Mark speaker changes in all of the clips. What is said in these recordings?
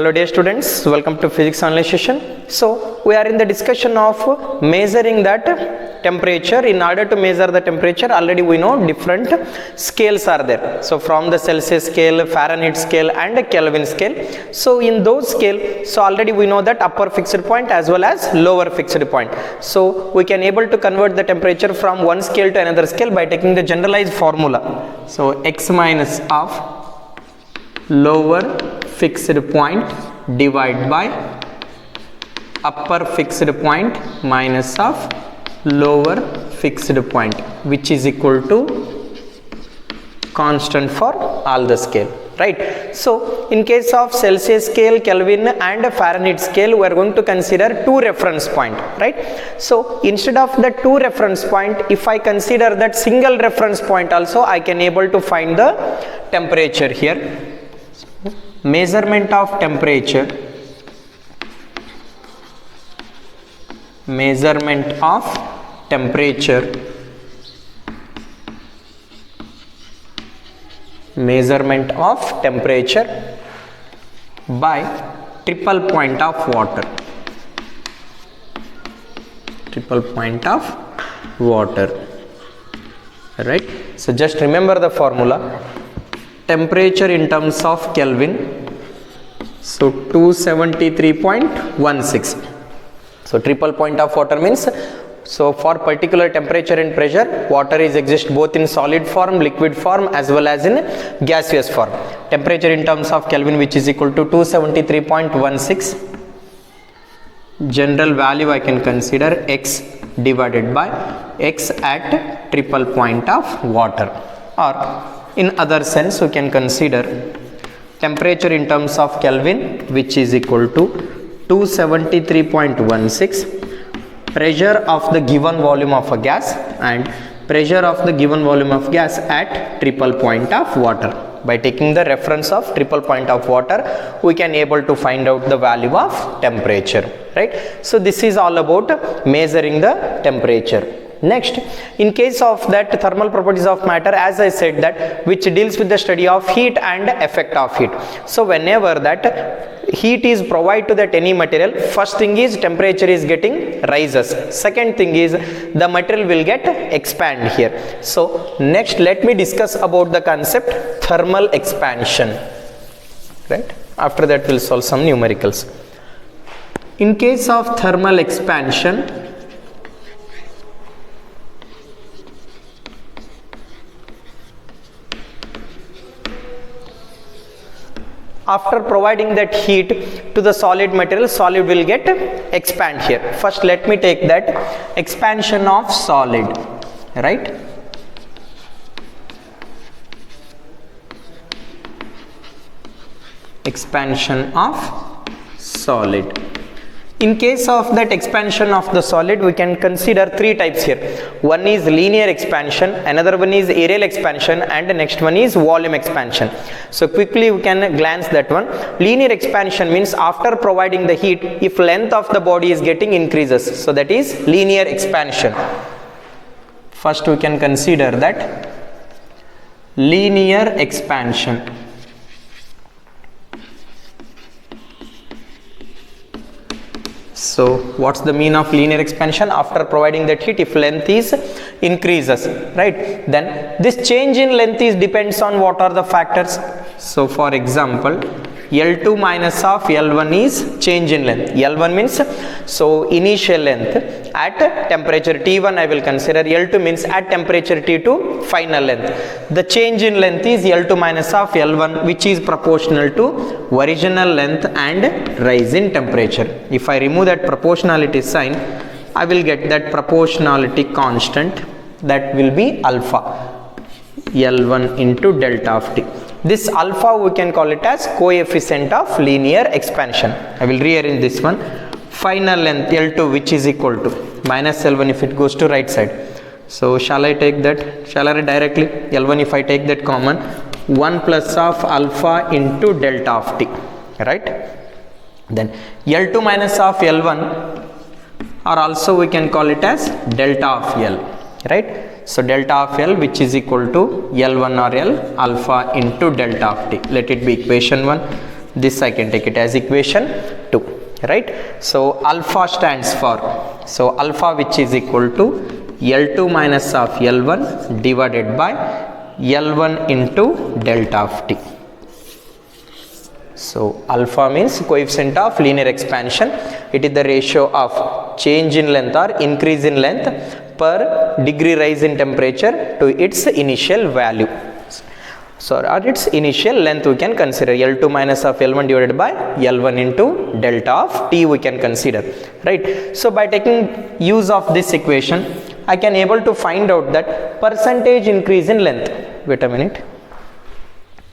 Speaker 1: Hello dear students, welcome to physics online session. So we are in the discussion of measuring that temperature. In order to measure the temperature, already we know different scales are there. So from the Celsius scale, Fahrenheit scale and a Kelvin scale. So in those scale, so already we know that upper fixed point as well as lower fixed point. So we can able to convert the temperature from one scale to another scale by taking the generalized formula. So x minus of lower fixed point divided by upper fixed point minus of lower fixed point, which is equal to constant for all the scale, right? So in case of Celsius scale, Kelvin and Fahrenheit scale, we are going to consider two reference point, right? So instead of the two reference point, if I consider that single reference point also, I can able to find the temperature here. Measurement of temperature, measurement of temperature, measurement of temperature by triple point of water, triple point of water, right? So just remember the formula. Temperature in terms of Kelvin, so 273.16. So triple point of water means, so for particular temperature and pressure, water is exist both in solid form, liquid form as well as in gaseous form. Temperature in terms of Kelvin, which is equal to 273.16. General value I can consider x divided by x at triple point of water, or in other sense we can consider temperature in terms of Kelvin, which is equal to 273.16, pressure of the given volume of a gas and pressure of the given volume of gas at triple point of water. By taking the reference of triple point of water, we can able to find out the value of temperature, right? So this is all about measuring the temperature. Next, in case of that thermal properties of matter, as I said, that which deals with the study of heat and effect of heat. So whenever that heat is provided to that any material, first thing is temperature is getting rises. Second thing is the material will get expand here. So next let me discuss about the concept thermal expansion, right? After that we'll solve some numericals. In case of thermal expansion, after providing that heat to the solid material, solid will get expand here. First let me take that expansion of solid, right? Expansion of solid. In case of that expansion of the solid, we can consider three types here. One is linear expansion, another one is areal expansion, and the next one is volume expansion. So quickly we can glance that one. Linear expansion means after providing the heat, if length of the body is getting increases, so that is linear expansion. First we can consider that linear expansion. So what's the mean of linear expansion? After providing that heat, if length is increases, right, then this change in length is depends on what are the factors. So for example, L2 minus of L1 is change in length. L1 means, so initial length at temperature T1 I will consider. L2 means at temperature T2 final length. The change in length is L2 minus of L1, which is proportional to original length and rise in temperature. If I remove that proportionality sign, I will get that proportionality constant, that will be alpha, L1 into delta of T. This alpha we can call it as coefficient of linear expansion. I will rearrange this one. Final length L2, which is equal to minus L1 if it goes to right side. So shall I take that? Shall I write directly? L1 if I take that common, 1 plus of alpha into delta of T, right? Then L2 minus of L1, or also we can call it as delta of L, right? So delta of L, which is equal to L1 or L alpha into delta of T. Let it be equation 1. This I can take it as equation 2, right? So alpha stands for, so alpha which is equal to L2 minus of L1 divided by L1 into delta of t. So alpha means coefficient of linear expansion. It is the ratio of change in length or increase in length per degree rise in temperature to its initial value. So at its initial length we can consider L2 minus of L1 divided by L1 into delta of t we can consider, right? So by taking use of this equation, I can able to find out that percentage increase in length. Wait a minute.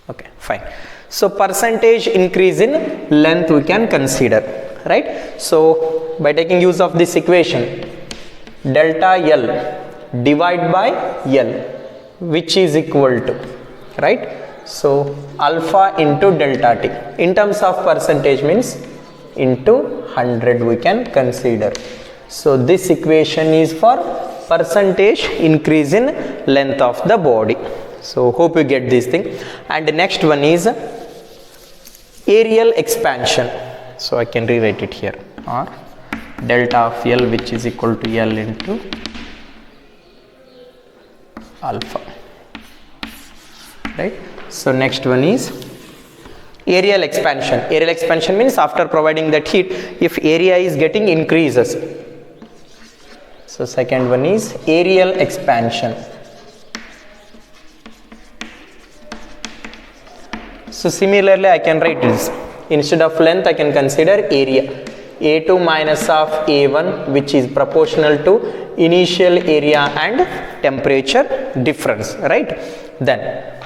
Speaker 1: Okay, fine. So percentage increase in length we can consider, right? So by taking use of this equation, delta L divide by L, which is equal to, right? So alpha into delta t in terms of percentage means into 100 we can consider. So this equation is for percentage increase in length of the body. So hope you get this thing. And the next one is areal expansion. So I can rewrite it here, or delta of L which is equal to L into alpha, right? So next one is areal expansion. Areal expansion means after providing that heat, if area is getting increases. So second one is areal expansion. So similarly I can write this, instead of length I can consider area, A2 minus of A1 which is proportional to initial area and temperature difference, right? Then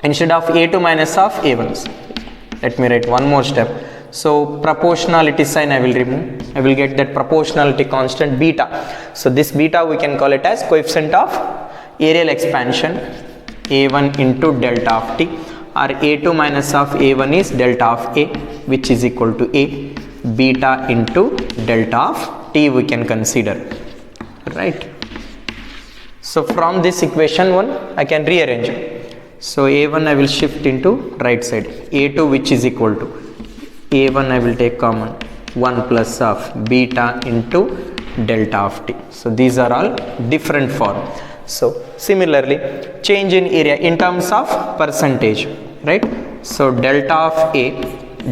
Speaker 1: instead of A2 minus of A1, let me write one more step. So proportionality sign I will remove. I will get that proportionality constant beta. So this beta we can call it as coefficient of areal expansion, A1 into delta of t, or A2 minus of A1 is delta of A which is equal to A, beta into delta of t we can consider, right? So from this equation 1 I can rearrange. So A1 I will shift into right side, A2 which is equal to A1 I will take common 1 plus of beta into delta of t. So these are all different form. So similarly change in area in terms of percentage, right? So delta of A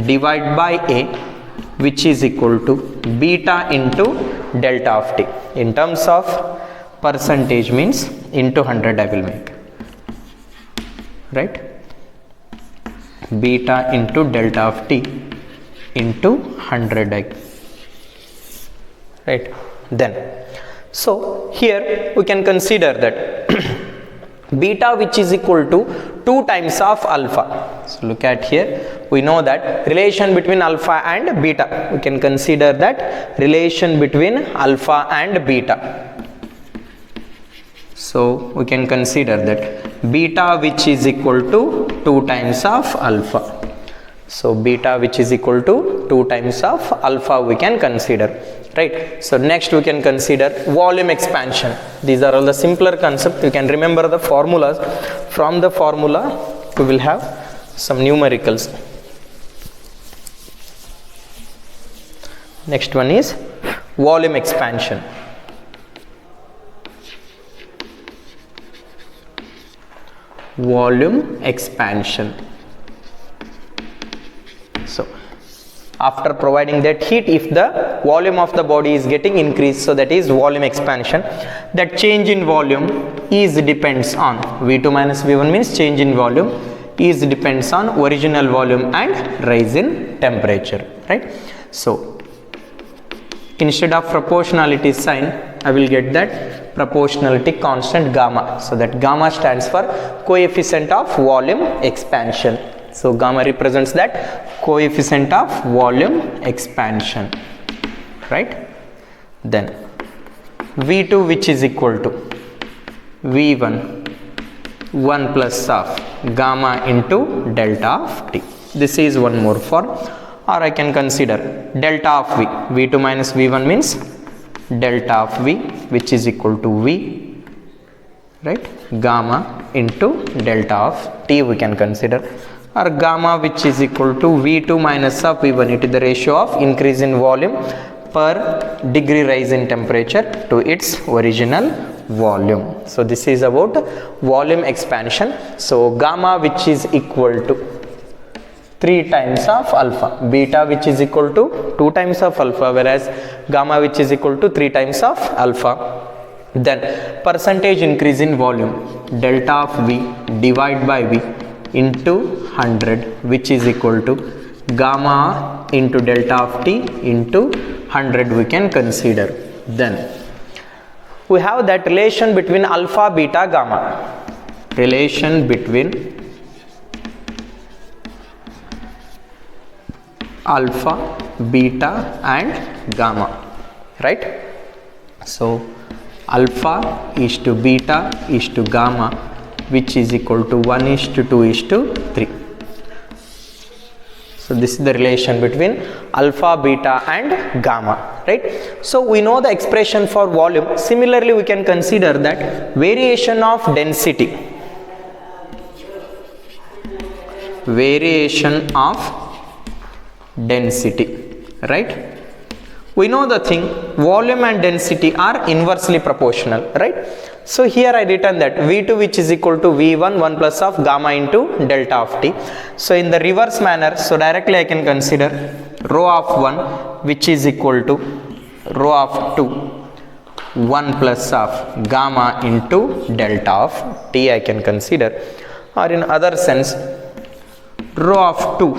Speaker 1: divide by A which is equal to beta into delta of t. In terms of percentage means into 100 I will make, right? Beta into delta of t into 100, right? Then so here we can consider that beta which is equal to 2 times of alpha. So look at here, we know that relation between alpha and beta, we can consider that relation between alpha and beta. So we can consider that beta which is equal to 2 times of alpha. So beta which is equal to 2 times of alpha we can consider, right? So next we can consider volume expansion. These are all the simpler concepts. You can remember the formulas. From the formula we will have some numericals. Next one is volume expansion. Volume expansion. So after providing that heat, if the volume of the body is getting increased, so that is volume expansion. That change in volume is depends on V2 minus V1 means change in volume is depends on original volume and rise in temperature, right? So instead of proportionality sign I will get that proportionality constant gamma. So that gamma stands for coefficient of volume expansion. So gamma represents that coefficient of volume expansion, right? Then V2 which is equal to V1 1 plus of gamma into delta of t. This is one more form, or I can consider delta of V. V2 minus V1 means delta of V which is equal to V, right? Gamma into delta of t we can consider. or gamma which is equal to V2 minus of V1. It is the ratio of increase in volume per degree rise in temperature to its original volume. So this is about volume expansion. So gamma which is equal to 3 times of alpha, beta which is equal to 2 times of alpha, whereas gamma which is equal to 3 times of alpha. Then percentage increase in volume, delta of V divided by V into 100, which is equal to gamma into delta of T into 100 we can consider. Then we have that relation between alpha, beta, gamma. Relation between alpha, beta and gamma, right? So alpha is to beta is to gamma, which is equal to 1:2:3. So this is the relation between alpha, beta and gamma, right? So we know the expression for volume. Similarly, we can consider that variation of density. Variation of density, right? We know the thing, volume and density are inversely proportional, right? So here I written that V2 which is equal to V1 1 plus of gamma into delta of T. So in the reverse manner, so directly I can consider rho of 1 which is equal to rho of 2 1 plus of gamma into delta of T I can consider, or in other sense rho of 2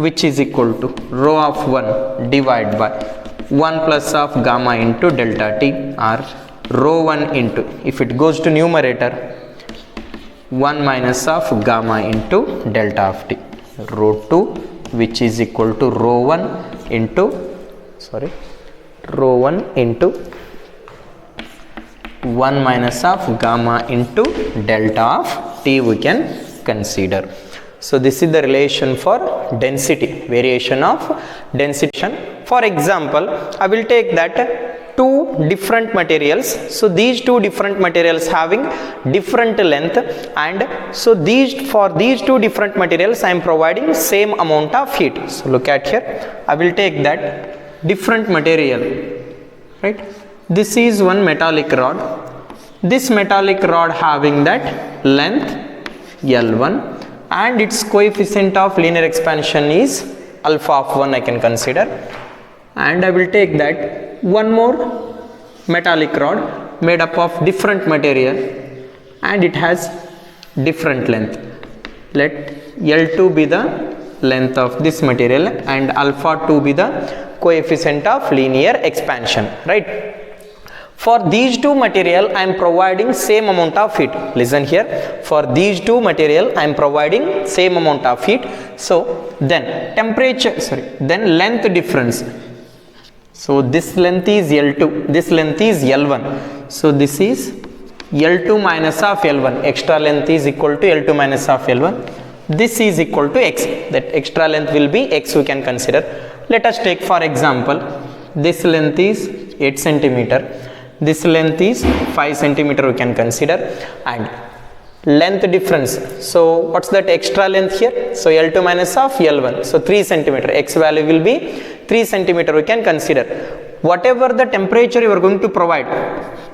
Speaker 1: which is equal to rho of 1 divided by 1 plus of gamma into delta T, or rho 1 into, if it goes to numerator, 1 minus of gamma into delta of T, rho 2 which is equal to rho 1 into rho 1 into 1 minus of gamma into delta of T we can consider. So this is the relation for density, variation of density. For example, I will take that two different materials. So these two different materials having different length, and so for these two different materials I am providing same amount of heat. So look at here, I will take that different material, right? This is one metallic rod. This metallic rod having that length L1 and its coefficient of linear expansion is alpha of 1 I can consider, and I will take that one more metallic rod made up of different material and it has different length. Let L2 be the length of this material and alpha 2 be the coefficient of linear expansion, right? For these two material I am providing same amount of heat. Listen here, for these two material I am providing same amount of heat. So then then length difference. So this length is L2, this length is L1. So this is L2 minus of L1. Extra length is equal to L2 minus of L1. This is equal to X. That extra length will be X we can consider. Let us take for example, this length is 8 centimeter. This length is 5 centimeter we can consider, and length difference. So what's that extra length here? So L2 minus of L1. So 3 centimeter. X value will be 3 centimeter we can consider. Whatever the temperature you are going to provide,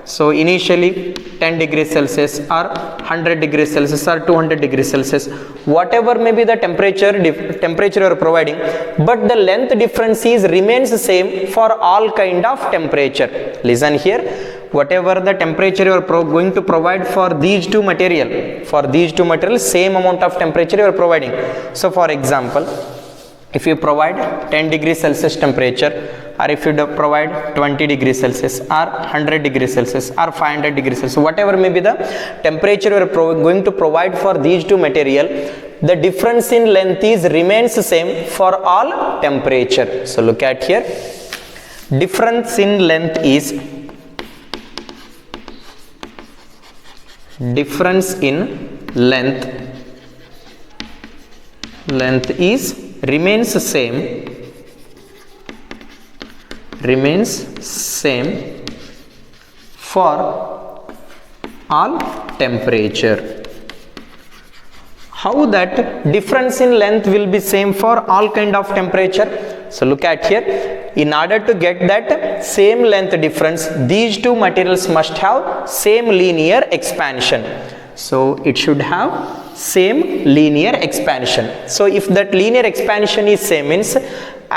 Speaker 1: so initially 10 degrees Celsius or 100 degrees Celsius or 200 degrees Celsius, whatever may be the temperature you are providing, but the length difference is remains same for all kind of temperature. Listen here, whatever the temperature you are going to provide for these two material, same amount of temperature you are providing. So for example, if you provide 10 degrees Celsius temperature, or if you provide 20 degrees Celsius or 100 degrees Celsius or 500 degrees Celsius, whatever may be the temperature you are going to provide for these two material, the difference in length is remains same for all temperature. So look at here, difference in length is remains same for all temperature. how that difference in length will be same for all kind of temperature. So look at here, in order to get that same length difference, these two materials must have same linear expansion. So it should have same linear expansion. So if that linear expansion is same, means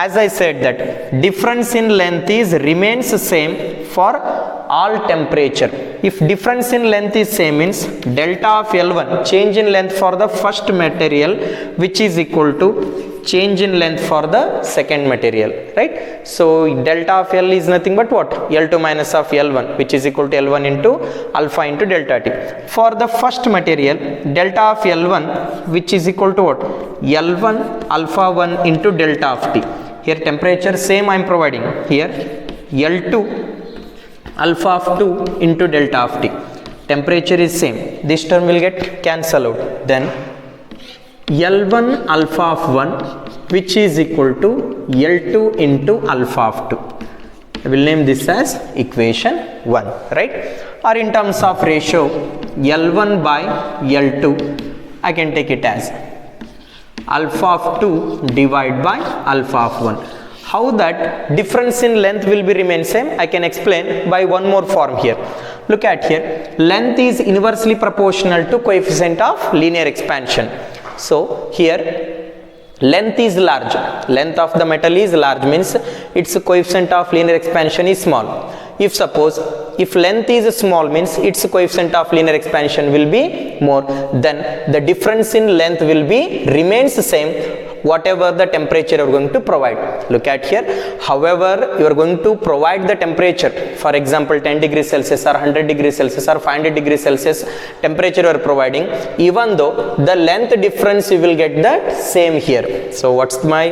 Speaker 1: as I said that difference in length is remains same for all temperature. If difference in length is same, means delta of L1, change in length for the first material, which is equal to change in length for the second material, right? So delta of L is nothing but what? L2 minus of L1, which is equal to L1 into alpha into delta T. For the first material, delta of L1, which is equal to what? L1 alpha 1 into delta of T. Here temperature same I am providing. Here L2 alpha of 2 into delta of T. Temperature is same. This term will get cancelled out. Then L1 alpha of 1, which is equal to L2 into alpha of 2. I will name this as equation 1, right? Or in terms of ratio, L1 by L2, I can take it as alpha of 2 divided by alpha of 1. How that difference in length will be remain same, I can explain by one more form here. Look at here, length is inversely proportional to coefficient of linear expansion. So here length is large, length of the metal is large, means its coefficient of linear expansion is small. If suppose if length is small, means its coefficient of linear expansion will be more, then the difference in length will be remains same whatever the temperature you are going to provide. Look at here, however you are going to provide the temperature, for example 10 degrees Celsius or 100 degrees Celsius or 500 degrees Celsius temperature you are providing, even though the length difference you will get that same here. So what's my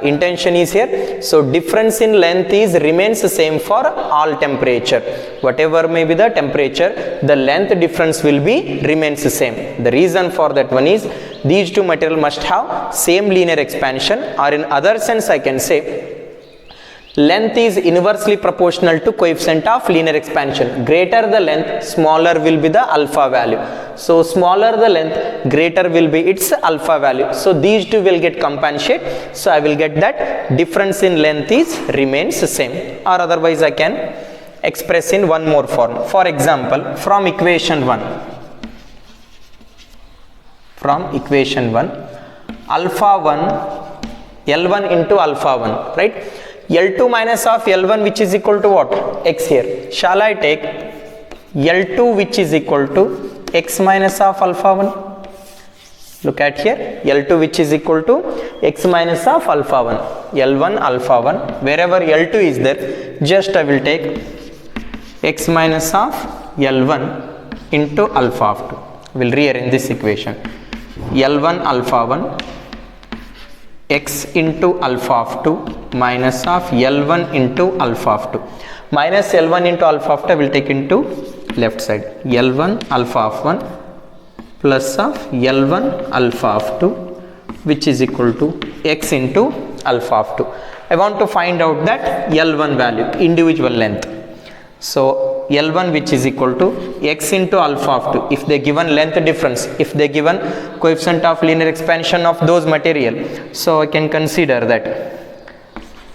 Speaker 1: intention is here, so difference in length is remains same for all temperature. Whatever may be the temperature, the length difference will be remains same. The reason for that one is these two material must have same linear expansion, or in other sense I can say length is inversely proportional to coefficient of linear expansion. Greater the length, smaller will be the alpha value. So smaller the length, greater will be its alpha value. So these two will get compensate. So I will get that difference in length is remains same, or otherwise I can express in one more form. For example, from equation 1, alpha 1 L1 into alpha 1, right? L2 minus of L1, which is equal to what? X here. Shall I take L2 which is equal to X minus of alpha 1? Look at here, L2 which is equal to X minus of alpha 1. L1 alpha 1, wherever L2 is there, just I will take X minus of L1 into alpha of 2. We will rearrange this equation. L1 alpha 1 X into alpha of 2 minus of L1 into alpha of 2. Minus L1 into alpha of 2 I will take into left side. L1 alpha of 1 plus of L1 alpha of 2, which is equal to X into alpha of 2. I want to find out that L1 value, individual length. So L1 which is equal to X into alpha of 2. If they given length difference, if they given coefficient of linear expansion of those material, so I can consider that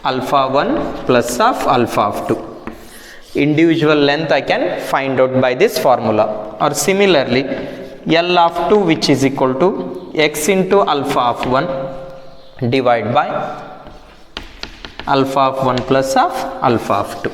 Speaker 1: alpha 1 plus of alpha of 2. Individual length I can find out by this formula. Or similarly, L of 2 which is equal to X into alpha of 1 divided by alpha of 1 plus of alpha of 2.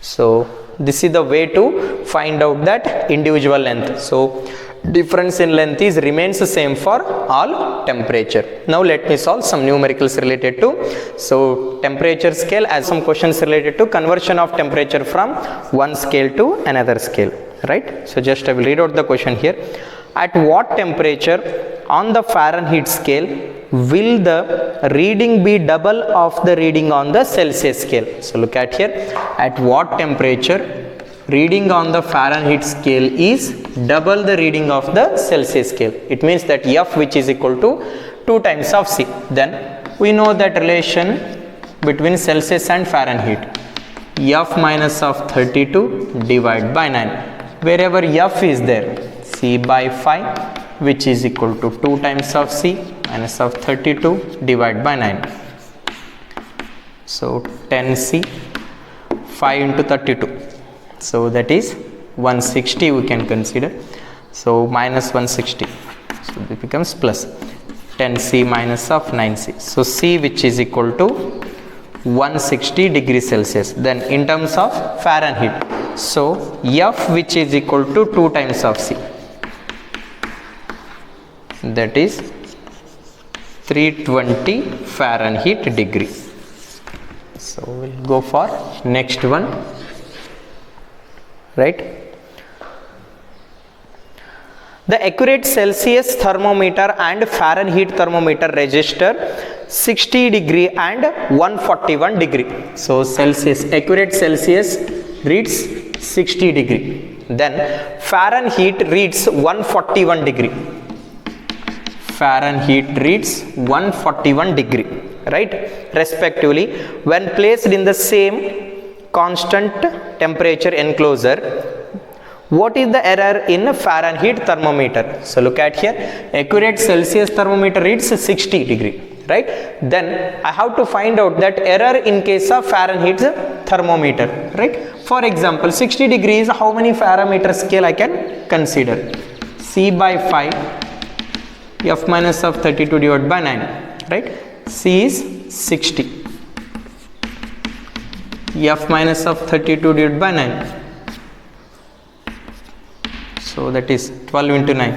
Speaker 1: So this is the way to find out that individual length. So difference in length is remains the same for all temperature. Now let me solve some numericals related to, so temperature scale, as some questions related to conversion of temperature from one scale to another scale, right? So just I will read out the question here. At what temperature on the Fahrenheit scale will the reading be double of the reading on the Celsius scale? So look at here, at what temperature reading on the Fahrenheit scale is double the reading of the Celsius scale. It means that F which is equal to 2 times of C. Then we know that relation between Celsius and Fahrenheit, F minus of 32 divided by 9. Wherever F is there, C by 5 which is equal to 2 times of C minus of 32 divided by 9. So 10C, 5 into 32. So that is 160 we can consider. So minus 160. So it becomes plus 10C minus of 9C. So C which is equal to 160 degrees Celsius. Then in terms of Fahrenheit, so F which is equal to 2 times of C, that is 320 Fahrenheit degree. So we'll go for next one, right? The accurate Celsius thermometer and Fahrenheit thermometer register 60 degree and 141 degree. So Celsius, accurate Celsius reads 60 degree. Then Fahrenheit reads 141 degree. Fahrenheit reads 141 degree, right? Respectively, when placed in the same constant temperature enclosure, what is the error in Fahrenheit thermometer? So look at here, accurate Celsius thermometer reads 60 degree, right? Then I have to find out that error in case of Fahrenheit thermometer, right? For example, 60 degrees, how many parameter scale I can consider? C by 5, F minus of 32 divided by 9, right? C is 60, F minus of 32 divided by 9. So that is 12 into 9,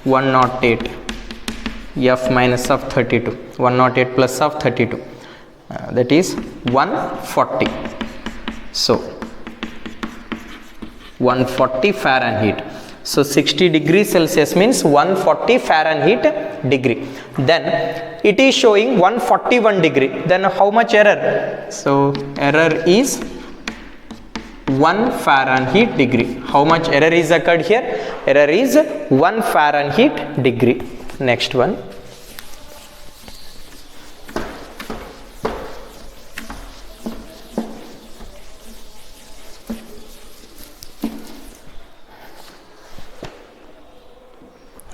Speaker 1: 108, F minus of 32, 108 plus of 32, that is 140. So 140 Fahrenheit. So 60 degrees Celsius means 140 Fahrenheit degree. Then it is showing 141 degree. Then how much error? So error is 1 Fahrenheit degree. How much error is occurred here? Error is 1 Fahrenheit degree. Next one.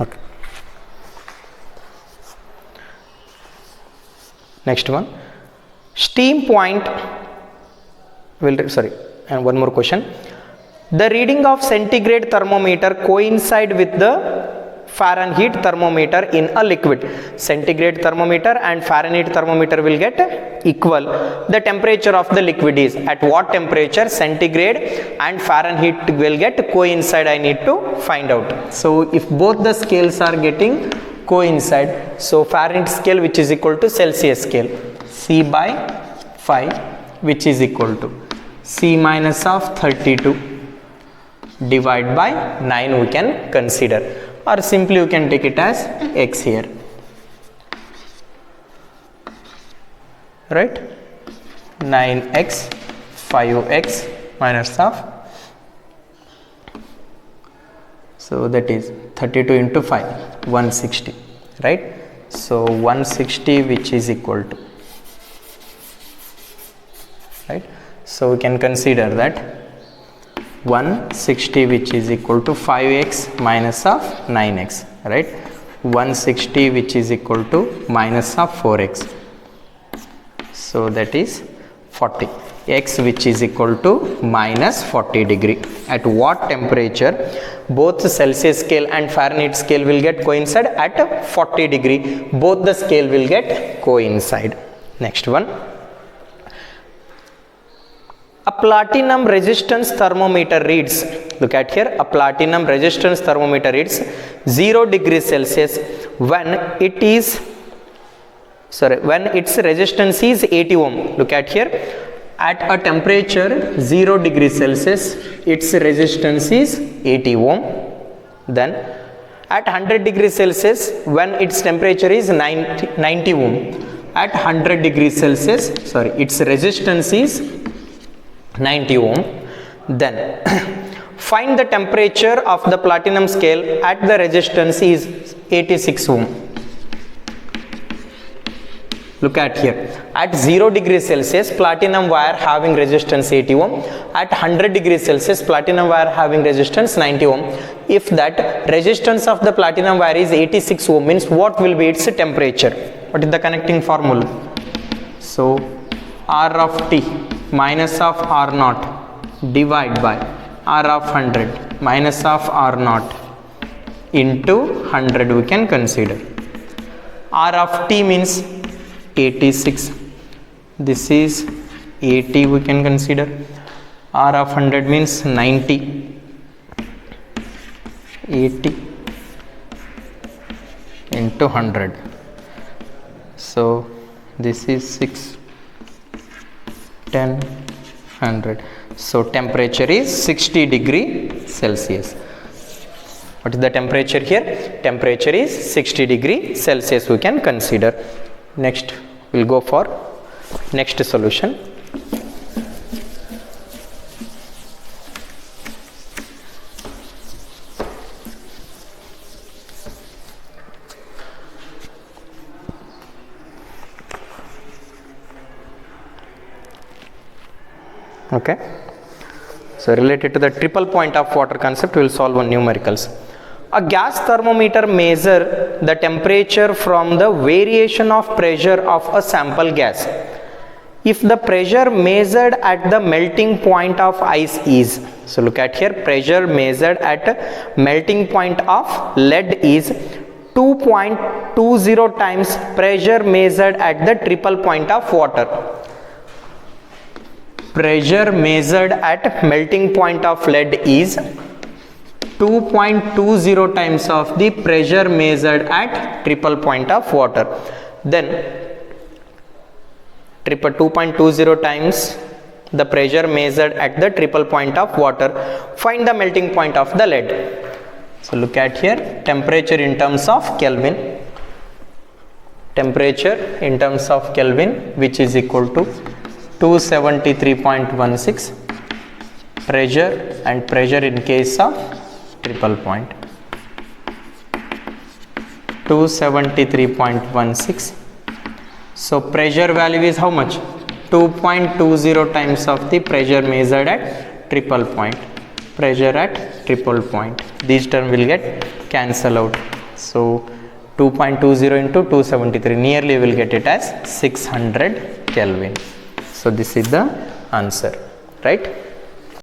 Speaker 1: Okay. Next one. Steam point and one more question. The reading of centigrade thermometer coincide with the Fahrenheit thermometer in a liquid. Centigrade thermometer and Fahrenheit thermometer will get equal. The temperature of the liquid is at what temperature centigrade and Fahrenheit will get coincide, I need to find out. So if both the scales are getting coincide, so Fahrenheit scale which is equal to Celsius scale, C by 5 which is equal to C minus of 32 divided by 9 we can consider, or simply you can take it as x here, right? 9x 5x minus of, so that is 32 into 5, 160, right? So 160 which is equal to, right? So we can consider that 160 which is equal to 5x minus of 9x, right? 160 which is equal to minus of 4x, so that is 40, x which is equal to minus 40 degree. At what temperature both Celsius scale and Fahrenheit scale will get coincide? At 40 degree both the scale will get coincide. Next one. A platinum resistance thermometer reads, look at here, a platinum resistance thermometer reads 0 degrees Celsius when its resistance is 80 ohm. Look at here, at a temperature 0 degrees Celsius its resistance is 80 ohm. Then at 100 degrees Celsius when its temperature is 90 ohm, at 100 degrees Celsius its resistance is 90 ohm. Then find the temperature of the platinum scale at the resistance is 86 ohm. Look at here, At 0 degrees Celsius, platinum wire having resistance 80 ohm. At 100 degrees Celsius, platinum wire having resistance 90 ohm. If that resistance of the platinum wire is 86 ohm, means what will be its temperature? What is the connecting formula? So R of T minus of R naught divide by R of 100 minus of R naught into 100 we can consider. R of T means 86. This is 80 we can consider. R of 100 means 90. 80 into 100. So this is 6, 10, 100. So temperature is 60 degree Celsius. What is the temperature here? Temperature is 60 degree Celsius we can consider. Next we'll go for next solution. Okay, so related to the triple point of water concept, we will solve on numericals. A gas thermometer measure the temperature from the variation of pressure of a sample gas. If the pressure measured at the melting point of ice is, so look at here, pressure measured at melting point of lead is 2.20 times pressure measured at the triple point of water. Pressure measured at melting point of lead is 2.20 times of the pressure measured at triple point of water. Then 2.20 times the pressure measured at the triple point of water. Find the melting point of the lead. So look at here, temperature in terms of Kelvin. Temperature in terms of Kelvin, which is equal to 273.16. Pressure, and pressure in case of triple point, 273.16. so pressure value is how much? 2.20 times of the pressure measured at triple point. Pressure at triple point, these terms will get cancel out. So 2.20 into 273, nearly will get it as 600 Kelvin. So this is the answer, right?